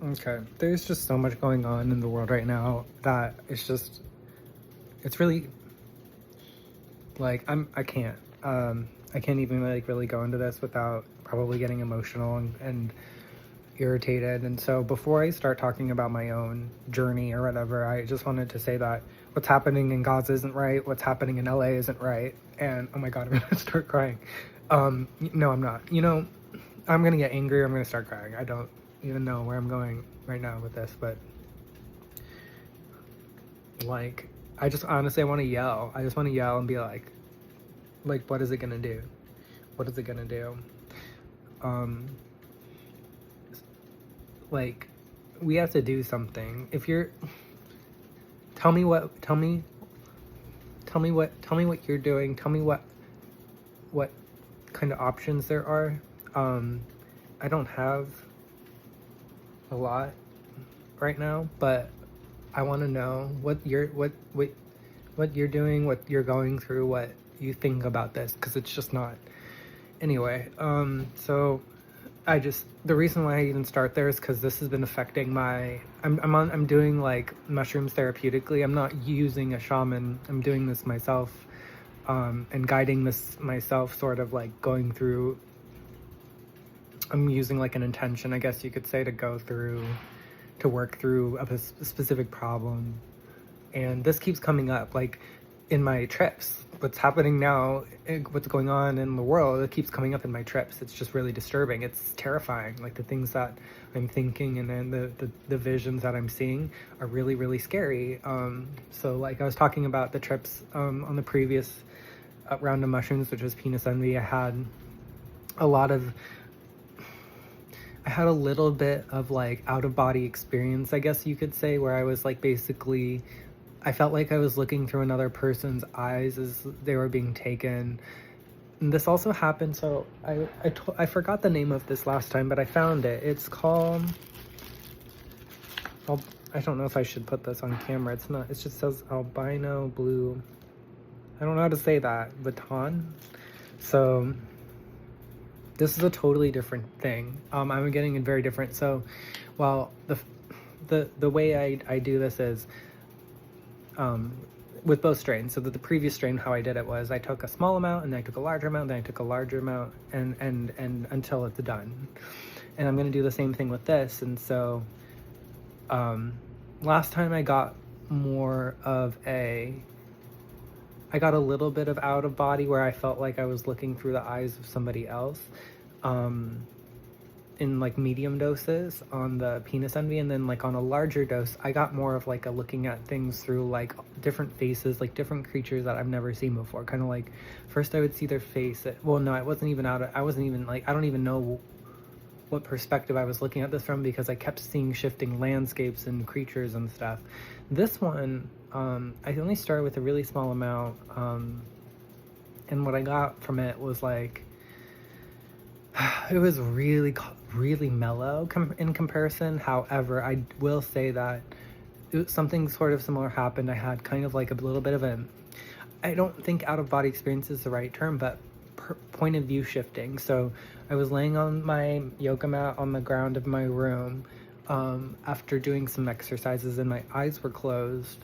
Okay, there's just so much going on in the world right now that it's really like I can't even like really go into this without probably getting emotional and irritated. And so before I start talking about my own journey or whatever, I just wanted to say that what's happening in Gaza isn't right, what's happening in LA isn't right, and oh my god, I'm gonna start crying. No, I'm not. I'm gonna get angry, I'm gonna start crying. I don't even know where I'm going right now with this, but like I just honestly I want to yell. I just want to yell and be like what is it gonna do? What is it gonna do? Like we have to do something. If you're tell me what you're doing. Tell me what kind of options there are. I don't have a lot right now, but I want to know what you're doing, what you're going through, what you think about this, because it's just not. Anyway, so the reason why I even start there is because this has been affecting my. I'm doing like mushrooms therapeutically. I'm not using a shaman. I'm doing this myself, and guiding this myself, sort of like going through. I'm using like an intention, I guess you could say, to work through a specific problem. And this keeps coming up, like in my trips. What's happening now, what's going on in the world, it keeps coming up in my trips. It's just really disturbing. It's terrifying. Like the things that I'm thinking and then the visions that I'm seeing are really, really scary. So like I was talking about the trips on the previous round of mushrooms, which was penis envy. I had a little bit of like out of body experience, I guess you could say, where I was like basically, I felt like I was looking through another person's eyes as they were being taken. And this also happened, so I forgot the name of this last time, but I found it. It's called, I don't know if I should put this on camera. It's not, it just says Albino Blue, I don't know how to say that, Vuitton. So this is a totally different thing. I'm getting it very different. So, well, the way I do this is with both strains. So the previous strain, how I did it was I took a small amount and then I took a larger amount, then I took a larger amount, and until it's done. And I'm gonna do the same thing with this. And so, last time I got I got a little bit of out of body where I felt like I was looking through the eyes of somebody else, in like medium doses on the penis envy, and then like on a larger dose, I got more of like a looking at things through like different faces, like different creatures that I've never seen before. Kind of like first I would see their face. Well, no, I wasn't even like, I don't even know what perspective I was looking at this from, because I kept seeing shifting landscapes and creatures and stuff. This one, I only started with a really small amount, and what I got from it was like, it was really, really mellow in comparison. However, I will say that something sort of similar happened. I had kind of like a little bit of I don't think out of body experience is the right term, but point of view shifting. So I was laying on my yoga mat on the ground of my room, after doing some exercises, and my eyes were closed,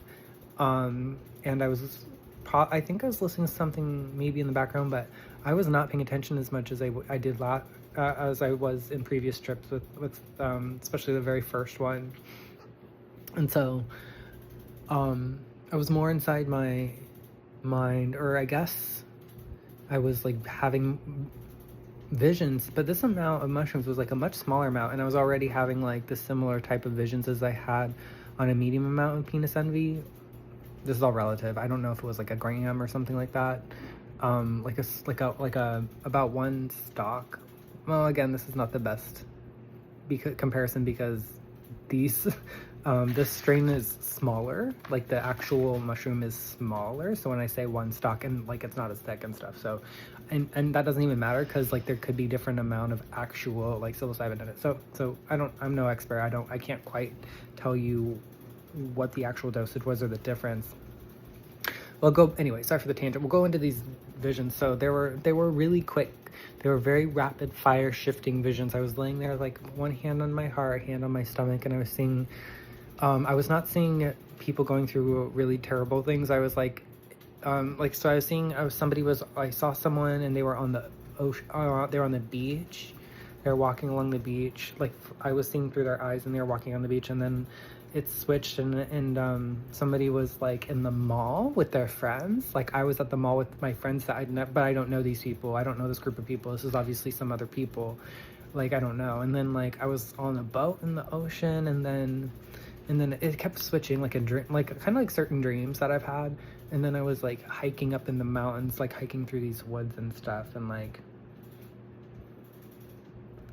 and I think I was listening to something maybe in the background, but I was not paying attention as much as I did as I was in previous trips with especially the very first one. And so I was more inside my mind, or I guess I was like having visions, but this amount of mushrooms was like a much smaller amount, and I was already having like the similar type of visions as I had on a medium amount of penis envy. This is all relative. I don't know if it was like a gram or something like that. Like a about one stalk. Well, again, this is not the best comparison, because these this strain is smaller. Like the actual mushroom is smaller. So when I say one stalk, and like it's not as thick and stuff. So, and that doesn't even matter, because like there could be different amount of actual like psilocybin in it. So I'm no expert. I can't quite tell you what the actual dosage was or the difference. Well, anyway, sorry for the tangent. We'll go into these visions. So they were really quick. they were very rapid fire shifting visions. I was laying there like one hand on my heart, hand on my stomach, and I was seeing, I was not seeing people going through really terrible things. I was like so I was seeing, I saw someone and they were on the ocean, they were on the beach. They were walking along the beach. Like I was seeing through their eyes and they were walking on the beach, and then it switched and somebody was like in the mall with their friends. Like I was at the mall with my friends but I don't know these people. I don't know this group of people. This is obviously some other people. Like I don't know. And then like I was on a boat in the ocean, and then it kept switching, like a dream, like kind of like certain dreams that I've had. And then I was like hiking up in the mountains, like hiking through these woods and stuff, and like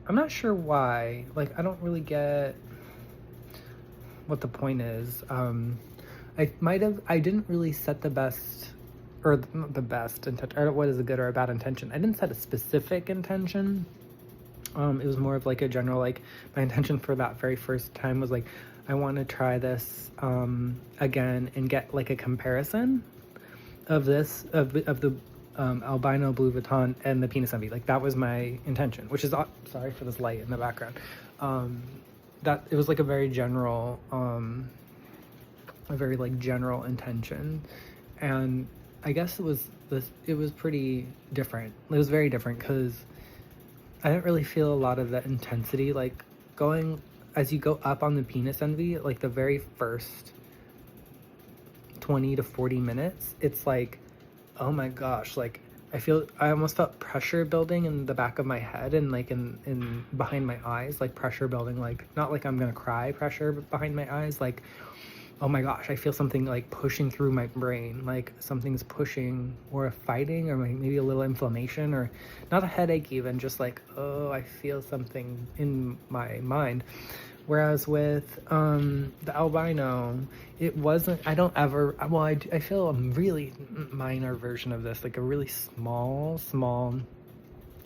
I'm not sure why. Like I don't really get what the point is. I didn't really set the best, or not the best intention, or what is a good or a bad intention. I didn't set a specific intention. It was more of like a general, like my intention for that very first time was like, I want to try this again and get like a comparison of this, of the Albino Blue Vuitton and the Penis Envy. Like that was my intention, which is, sorry for this light in the background. That it was like a very general, general intention. And I guess it was pretty different. It was very different because I didn't really feel a lot of that intensity, like going, as you go up on the Penis Envy, like the very first 20 to 40 minutes, it's like, oh my gosh, like I almost felt pressure building in the back of my head and like in behind my eyes, like pressure building, like not like I'm gonna cry pressure, but behind my eyes, like, oh my gosh, I feel something like pushing through my brain, like something's pushing or fighting, or maybe a little inflammation, or not a headache even, just like, oh, I feel something in my mind. Whereas with the albino, it wasn't, I feel a really minor version of this, like a really small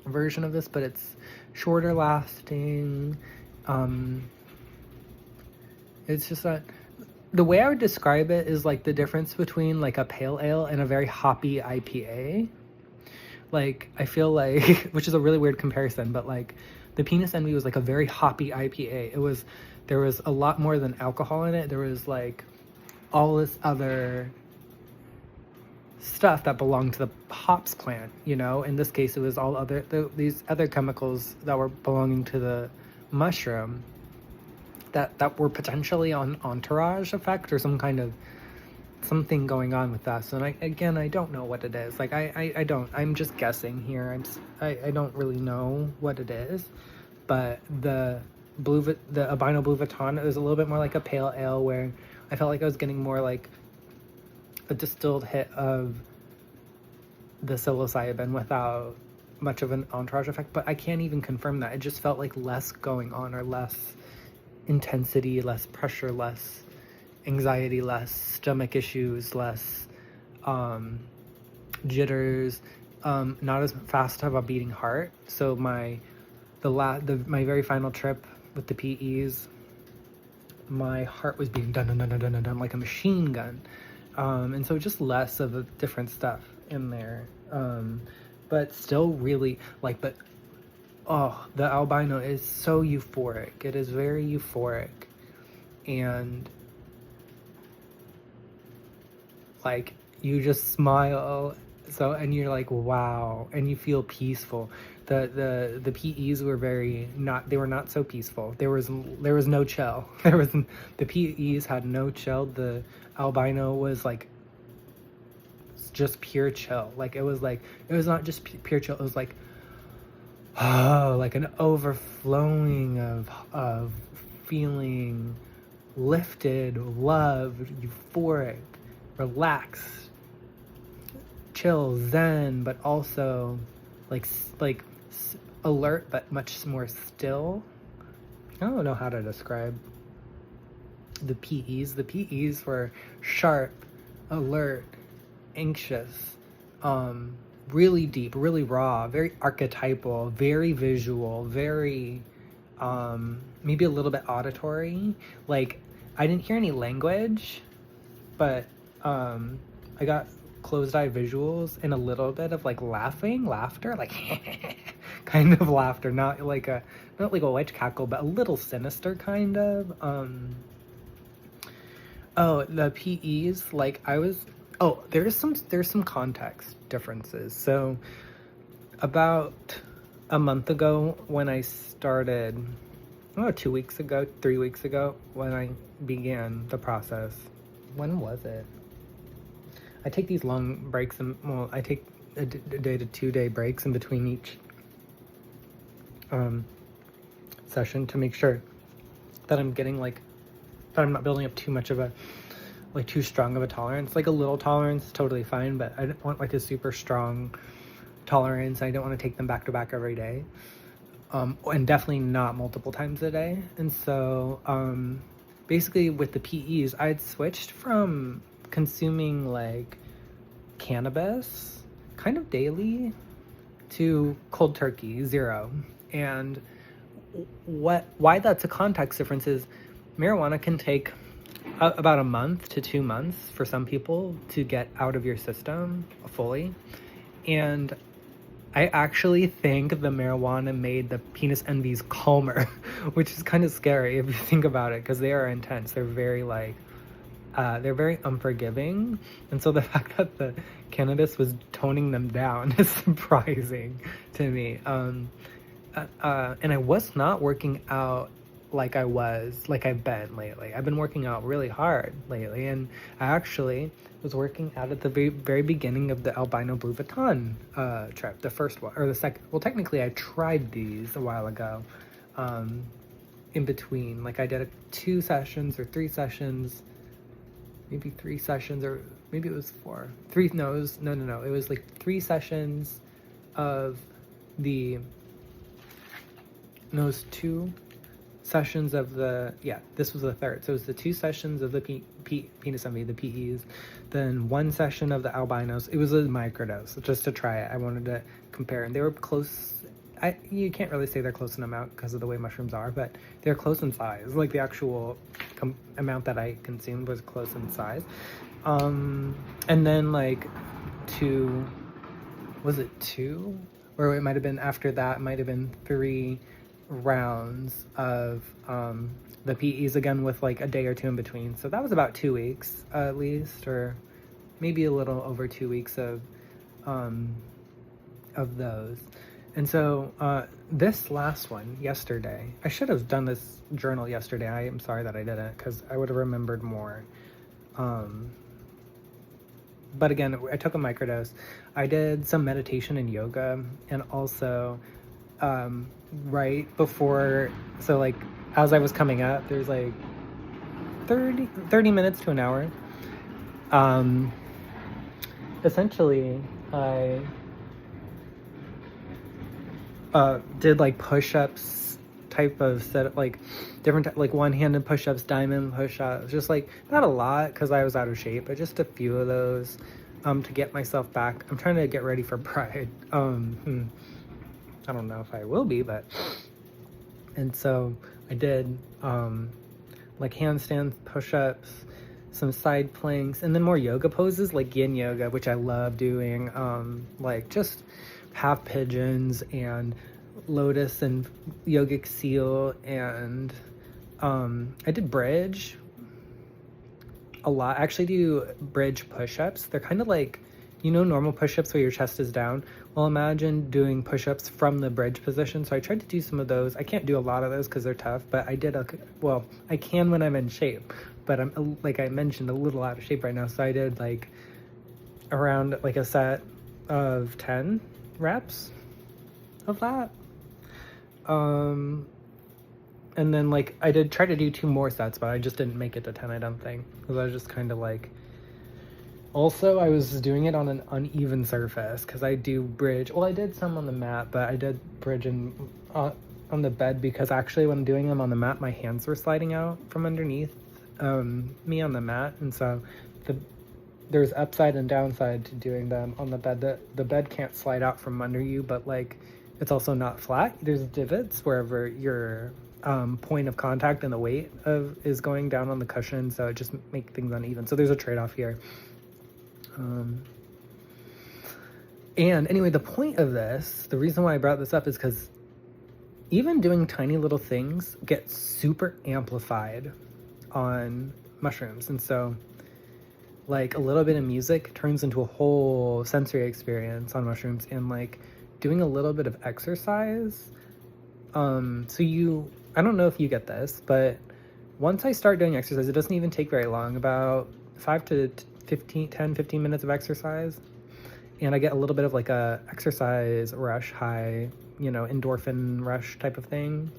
version of this, but it's shorter lasting. It's just that the way I would describe it is like the difference between like a pale ale and a very hoppy IPA. Like I feel like, which is a really weird comparison, but like the Penis Envy was like a very hoppy IPA. There was a lot more than alcohol in it. There was like all this other stuff that belonged to the hops plant, you know. In this case, it was all these other chemicals that were belonging to the mushroom that were potentially on entourage effect or some kind of something going on with that. So I don't know what it is. Like I'm just guessing here. I don't really know what it is, but the Albino Blue Vuitton, it was a little bit more like a pale ale, where I felt like I was getting more like a distilled hit of the psilocybin without much of an entourage effect. But I can't even confirm that. It just felt like less going on, or less intensity, less pressure, less anxiety, less stomach issues, less jitters, not as fast of a beating heart. So my very final trip with the PEs, my heart was beating dun dun dun dun dun dun, dun like a machine gun, and so just less of a different stuff in there, but still really like, but oh, the albino is so euphoric. It is very euphoric, and like you just smile, so, and you're like, wow, and you feel peaceful. The PEs were they were not so peaceful. There was no chill. The PEs had no chill. The albino was like just pure chill. Like it was not just pure chill. It was like, oh, like an overflowing of feeling lifted, loved, euphoric, relaxed, chill, zen, but also like alert, but much more still. I don't know how to describe the PEs. The PEs were sharp, alert, anxious, really deep, really raw, very archetypal, very visual, very maybe a little bit auditory. Like I didn't hear any language, but I got closed eye visuals and a little bit of like laughter, like kind of laughter, not like a witch cackle, but a little sinister kind of. Oh, the PEs, like there's some context differences. So about a month ago when I started, 2 weeks ago, 3 weeks ago, when I began the process. When was it? I take these long breaks, and I take a day to 2 day breaks in between each session to make sure that I'm getting that I'm not building up too much of a too strong of a tolerance. Like a little tolerance is totally fine, but I don't want like a super strong tolerance. I don't want to take them back to back every day, and definitely not multiple times a day. And so basically with the PEs, I'd switched from consuming like cannabis kind of daily to cold turkey, zero. And why that's a context difference is marijuana can take about a month to 2 months for some people to get out of your system fully. And I actually think the marijuana made the penis envies calmer, which is kind of scary if you think about it, because they are intense. They're very they're very unforgiving. And so the fact that the cannabis was toning them down is surprising to me. And I was not working out like I've been lately. I've been working out really hard lately, and I actually was working out at the very beginning of the Albino Blue Vuitton trip, the first one, or the second. Well, technically I tried these a while ago, in between. Like I did 2 sessions or 3 sessions, maybe 3 sessions, or maybe it was 4. 3, no, it was, no. It was like 3 sessions of those 2 sessions of this was the third. So it was the 2 sessions of the penis envy, the PEs, then 1 session of the albinos. It was a microdose just to try it. I wanted to compare, and they were close. You can't really say they're close in amount because of the way mushrooms are, but they're close in size. Like the actual amount that I consumed was close in size. And then like 2, was it 2? Or it might have been after that, it might have been 3 rounds of the PEs again with like a day or 2 in between. So that was about 2 weeks at least, or maybe a little over 2 weeks of those. And so this last one yesterday, I should have done this journal yesterday. I am sorry that I didn't, because I would have remembered more. But again, I took a microdose. I did some meditation and yoga, and also right before, so like as I was coming up, there's like 30 minutes to an hour. Essentially, I did like push-ups type of set, like different, like one-handed push-ups, diamond push-ups, just like not a lot because I was out of shape, but just a few of those to get myself back. I'm trying to get ready for Pride. I don't know if I will be, but, and so I did like handstand push-ups, some side planks, and then more yoga poses like yin yoga, which I love doing, like just half pigeons and lotus and yogic seal, and I did bridge a lot. I actually do bridge push-ups. They're kind of like, normal push-ups where your chest is down. Well, imagine doing push-ups from the bridge position. So I tried to do some of those. I can't do a lot of those because they're tough, but I did I can when I'm in shape, but I'm, like I mentioned, a little out of shape right now. So I did like around like a set of 10 reps of that. And then like I did try to do 2 more sets, but I just didn't make it to 10, I don't think, because I was just kind of like, also I was doing it on an uneven surface because I do bridge. Well, I did some on the mat, but I did bridge on the bed because actually when doing them on the mat, my hands were sliding out from underneath me on the mat, and so there's upside and downside to doing them on the bed. The bed can't slide out from under you, but like it's also not flat. There's divots wherever your point of contact and the weight is going down on the cushion, so it just makes things uneven. So there's a trade-off here. And anyway, the point of this, the reason why I brought this up is because even doing tiny little things get super amplified on mushrooms. And so like a little bit of music turns into a whole sensory experience on mushrooms, and like doing a little bit of exercise. I don't know if you get this, but once I start doing exercise, it doesn't even take very long, about 5 to 15 minutes of exercise. And I get a little bit of like a exercise rush high, endorphin rush type of thing.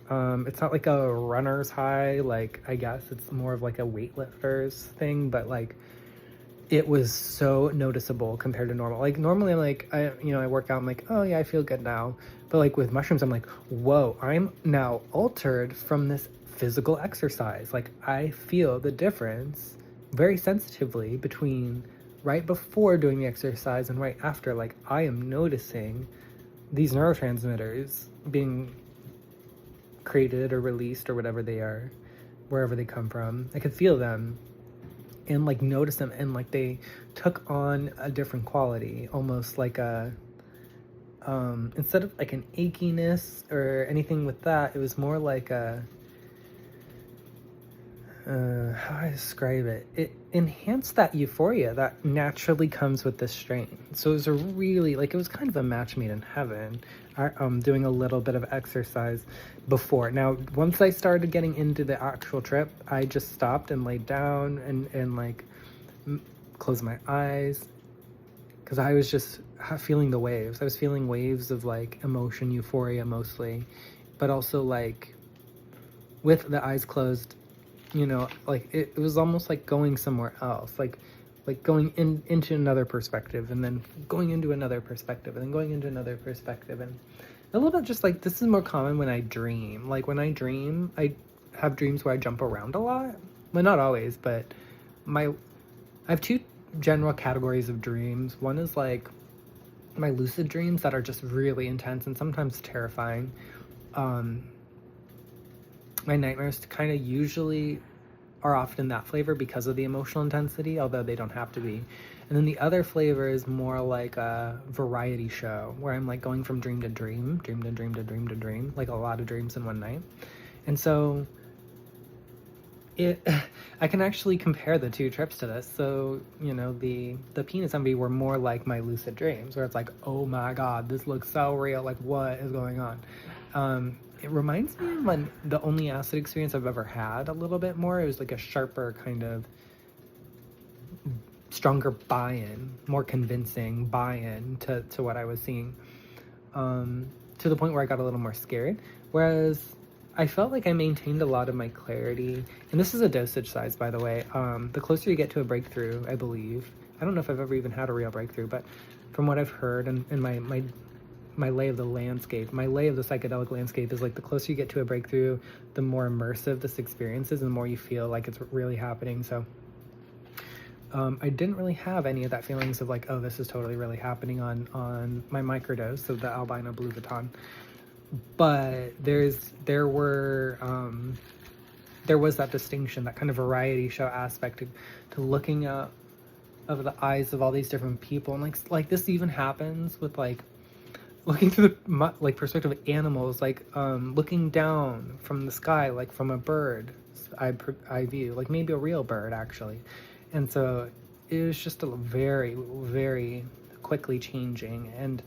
It's not like a runner's high, like I guess it's more of like a weightlifter's thing, but like it was so noticeable compared to normal. Like normally I'm like, I work out, I'm like, oh yeah, I feel good now. But like with mushrooms, I'm like, whoa, I'm now altered from this physical exercise. Like I feel the difference very sensitively between right before doing the exercise and right after. Like I am noticing these neurotransmitters being created or released or whatever they are, wherever they come from. I could feel them and like notice them, and like they took on a different quality, almost like a instead of like an achiness or anything with that, it was more like a how do I describe it? It enhanced that euphoria that naturally comes with this strain. So it was it was kind of a match made in heaven. Doing a little bit of exercise before. Now, once I started getting into the actual trip, I just stopped and laid down and like closed my eyes, because I was just feeling the waves. I was feeling waves of like emotion, euphoria mostly, but also like with the eyes closed, like it was almost like going somewhere else, like going into another perspective, and then going into another perspective, and then going into another perspective. And a little bit just like, this is more common when I dream. Like when I dream, I have dreams where I jump around a lot. Well, not always, but I have two general categories of dreams. One is like my lucid dreams that are just really intense and sometimes terrifying. My nightmares kind of usually are often that flavor because of the emotional intensity, although they don't have to be. And then the other flavor is more like a variety show where I'm like going from dream to dream, dream to dream to dream to dream, like a lot of dreams in one night. And so I can actually compare the two trips to this. So, the penis envy were more like my lucid dreams, where it's like, oh my God, this looks so real. Like, what is going on? It reminds me of the only acid experience I've ever had a little bit more. It was like a sharper kind of stronger buy-in, more convincing buy-in to what I was seeing, to the point where I got a little more scared. Whereas I felt like I maintained a lot of my clarity. And this is a dosage size, by the way. The closer you get to a breakthrough, I believe. I don't know if I've ever even had a real breakthrough, but from what I've heard and my lay of the landscape, my lay of the psychedelic landscape is like the closer you get to a breakthrough, the more immersive this experience is and the more you feel like it's really happening. So I didn't really have any of that feelings of like, oh, this is totally really happening on my microdose of the Albino Blue Vuitton. But there was that distinction, that kind of variety show aspect to looking up of the eyes of all these different people. And like this even happens with like looking through the perspective of animals, like looking down from the sky, like from a bird I view, like maybe a real bird actually. And so it was just a very, very quickly changing and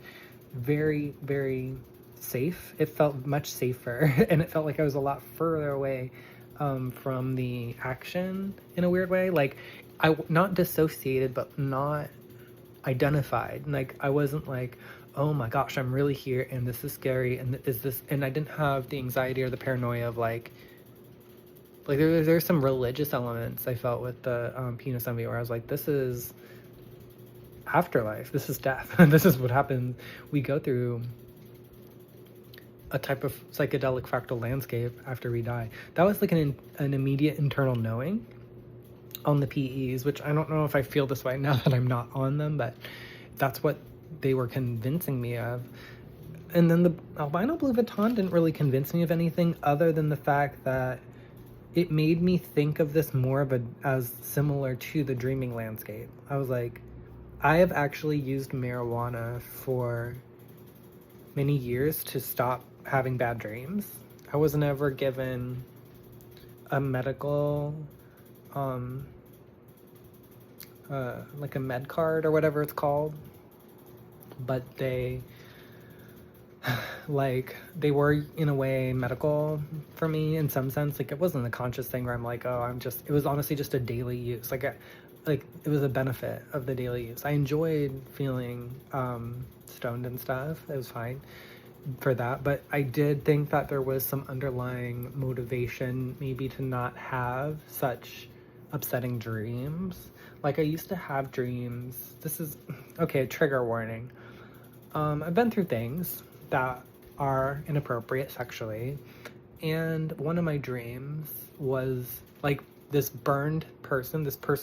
very, very safe. It felt much safer and it felt like I was a lot further away from the action in a weird way. Like I not dissociated, but not identified. Like I wasn't like, oh my gosh, I'm really here and this is scary and is this, and I didn't have the anxiety or the paranoia of like there's some religious elements I felt with the penis envy, where I was like, this is afterlife, this is death. This is what happens. We go through a type of psychedelic fractal landscape after we die. That was like an immediate internal knowing on the PEs, which I don't know if I feel this way now that I'm not on them, but that's what they were convincing me of. And then the Albino Blue Vuitton didn't really convince me of anything other than the fact that it made me think of this more of as similar to the dreaming landscape. I was like, I have actually used marijuana for many years to stop having bad dreams. I was never given a medical, um, like a med card or whatever it's called, but they like they were in a way medical for me in some sense. Like it wasn't a conscious thing where I'm like, oh, it was honestly just a daily use. Like it was a benefit of the daily use. I enjoyed feeling stoned and stuff. It was fine for that, but I did think that there was some underlying motivation maybe to not have such upsetting dreams. Like I used to have dreams. This is okay, trigger warning. I've been through things that are inappropriate sexually, and one of my dreams was like this person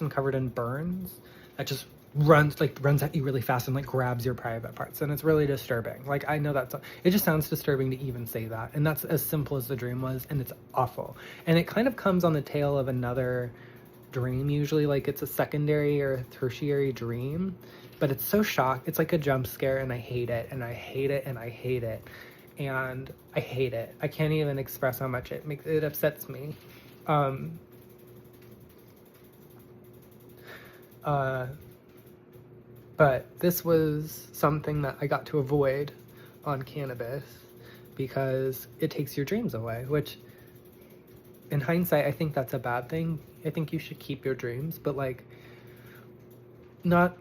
covered in burns that just runs at you really fast and like grabs your private parts, and it's really disturbing. Like I know it just sounds disturbing to even say that, and that's as simple as the dream was, and it's awful. And it kind of comes on the tail of another dream, usually like it's a secondary or a tertiary dream, but it's so it's like a jump scare, and I hate it, and I hate it, and I hate it, and I hate it. I can't even express how much it upsets me. But this was something that I got to avoid on cannabis because it takes your dreams away, which in hindsight, I think that's a bad thing. I think you should keep your dreams, but like not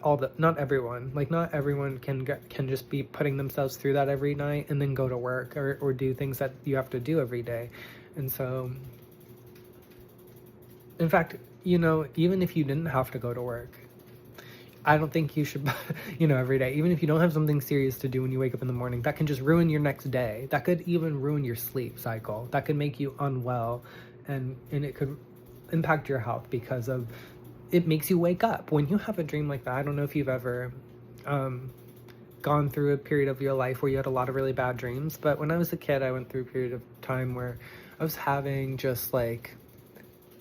everyone can just be putting themselves through that every night and then go to work or do things that you have to do every day. And so, in fact, even if you didn't have to go to work, I don't think you should, every day, even if you don't have something serious to do when you wake up in the morning, that can just ruin your next day. That could even ruin your sleep cycle. That could make you unwell, and it could impact your health because of it makes you wake up. When you have a dream like that, I don't know if you've ever gone through a period of your life where you had a lot of really bad dreams, but when I was a kid, I went through a period of time where I was having just like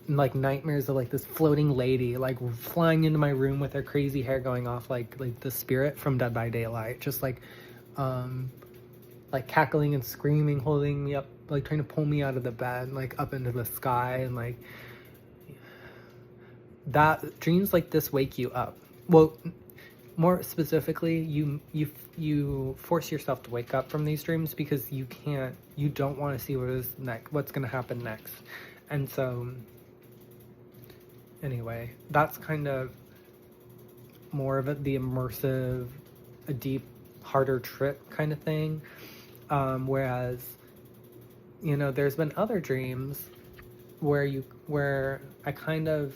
nightmares of like this floating lady like flying into my room with her crazy hair going off like the spirit from Dead by Daylight, just like cackling and screaming, holding me up, like trying to pull me out of the bed, like up into the sky. And like that, dreams like this wake you up. Well, more specifically, you force yourself to wake up from these dreams because you don't want to see what's going to happen next. And so anyway, that's kind of more of the immersive, a deep, harder trip kind of thing. Whereas, there's been other dreams where I kind of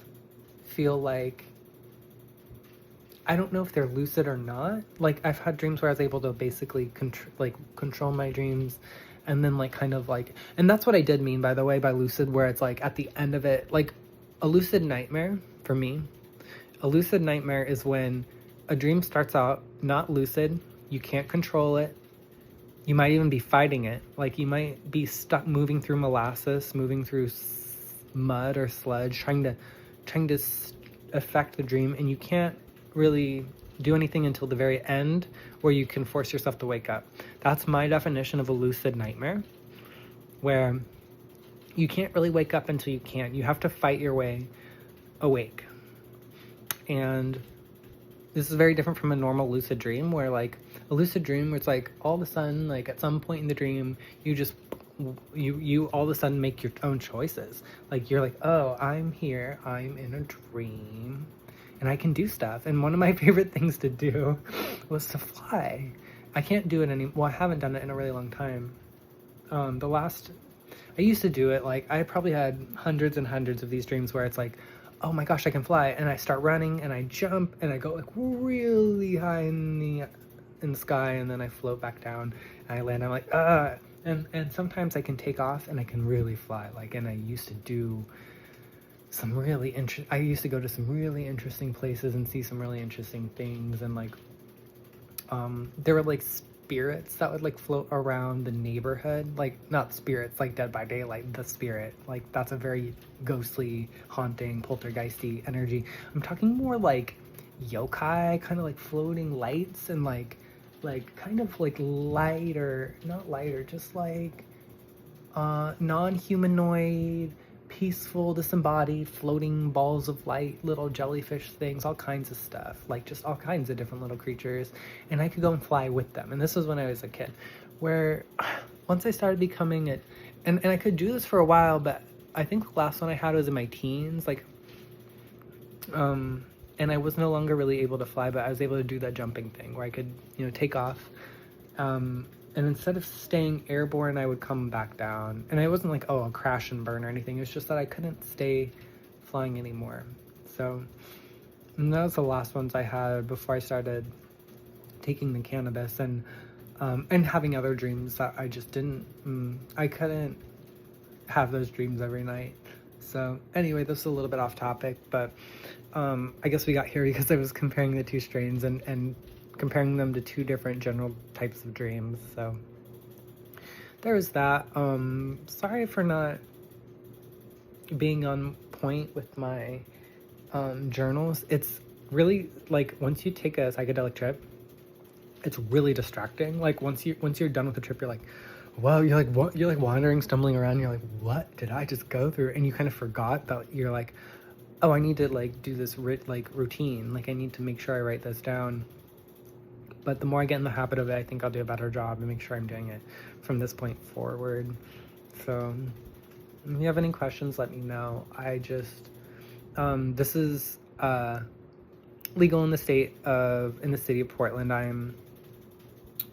feel like, I don't know if they're lucid or not. Like I've had dreams where I was able to basically control my dreams, and then and that's what I did mean, by the way, by lucid, where it's like at the end of it, like a lucid nightmare for me. A lucid nightmare is when a dream starts out not lucid, you can't control it. You might even be fighting it. Like you might be stuck moving through molasses, moving through mud or sludge, trying to affect the dream, and you can't really do anything until the very end where you can force yourself to wake up. That's my definition of a lucid nightmare, where you can't really wake up until you can. You have to fight your way awake. And this is very different from a normal lucid dream, where like a lucid dream where it's like all of a sudden, like at some point in the dream, you all of a sudden make your own choices. Like you're like, oh, I'm here, I'm in a dream, and I can do stuff. And one of my favorite things to do was to fly. I can't do it I haven't done it in a really long time. I used to do it, like I probably had hundreds and hundreds of these dreams where it's like, oh my gosh, I can fly, and I start running and I jump and I go like really high in the sky, and then I float back down and I land. I'm like, and sometimes I can take off and I can really fly. Like, and I used to do I used to go to some really interesting places and see some really interesting things, and like there were like spirits that would like float around the neighborhood. Like not spirits like Dead by Daylight, the spirit, like that's a very ghostly, haunting, poltergeisty energy. I'm talking more like yokai, kind of like floating lights, and like kind of like lighter, not lighter, just like non-humanoid, peaceful, disembodied, floating balls of light, little jellyfish things, all kinds of stuff, like just all kinds of different little creatures. And I could go and fly with them. And this was when I was a kid, where once I started becoming it, and I could do this for a while, but I think the last one I had was in my teens, like, and I was no longer really able to fly, but I was able to do that jumping thing where I could, take off. And instead of staying airborne, I would come back down. And it wasn't like, oh, I'll crash and burn or anything. It was just that I couldn't stay flying anymore. So, and that was the last ones I had before I started taking the cannabis and having other dreams that I just didn't, I couldn't have those dreams every night. So anyway, this is a little bit off topic, but I guess we got here because I was comparing the two strains and comparing them to two different general types of dreams. So there was that. Sorry for not being on point with my journals. It's really like once you take a psychedelic trip, it's really distracting. Like once you're done with the trip, you're like, wow, you're like, what? You're like wandering, stumbling around. You're like, what did I just go through? And you kind of forgot that you're like, oh, I need to like do this routine. Like I need to make sure I write this down. But the more I get in the habit of it, I think I'll do a better job and make sure I'm doing it from this point forward. So if you have any questions, let me know. I just, this is legal in the city of Portland. I'm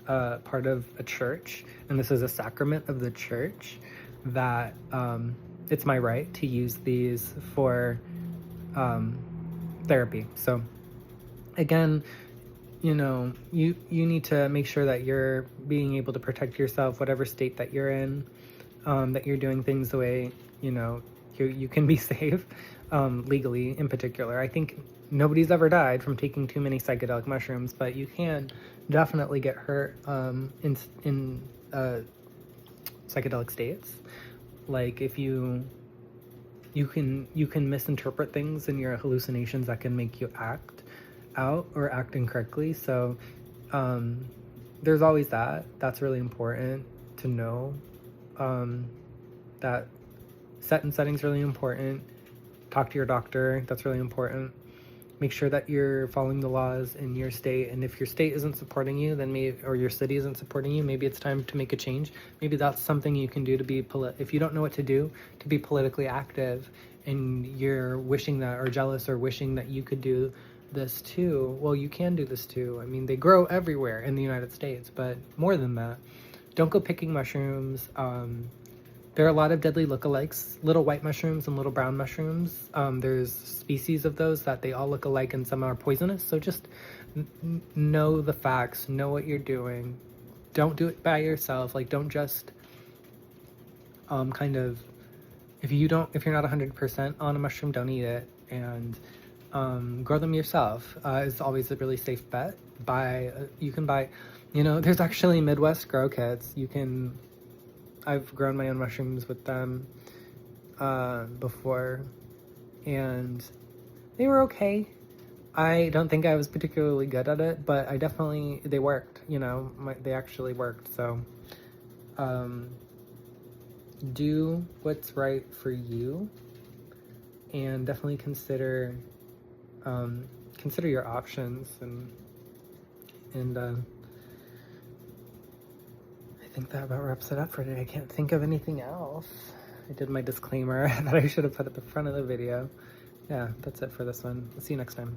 part of a church, and this is a sacrament of the church that it's my right to use these for therapy. So again, you need to make sure that you're being able to protect yourself, whatever state that you're in, that you're doing things the way, you can be safe, legally in particular. I think nobody's ever died from taking too many psychedelic mushrooms, but you can definitely get hurt in psychedelic states. Like if you can misinterpret things in your hallucinations that can make you act out or act incorrectly. So there's always that. That's really important to know. That setting's really important. Talk to your doctor. That's really important. Make sure that you're following the laws in your state. And if your state isn't supporting you, then or your city isn't supporting you, maybe it's time to make a change. Maybe that's something you can do to be if you don't know what to do, to be politically active, and you're wishing that or jealous or wishing that you could do this too. Well, you can do this too. I mean, they grow everywhere in the United States, but more than that, don't go picking mushrooms. There are a lot of deadly lookalikes, little white mushrooms and little brown mushrooms. There's species of those that they all look alike and some are poisonous. So just know the facts, know what you're doing. Don't do it by yourself. Like don't just if you're not 100% on a mushroom, don't eat it. And grow them yourself is always a really safe bet. You can buy, there's actually Midwest grow kits. I've grown my own mushrooms with them before, and they were okay. I don't think I was particularly good at it, but they worked, they actually worked. So do what's right for you, and definitely consider your options, and I think that about wraps it up for today. I can't think of anything else. I did my disclaimer that I should have put at the front of the video. Yeah, that's it for this one. See you next time.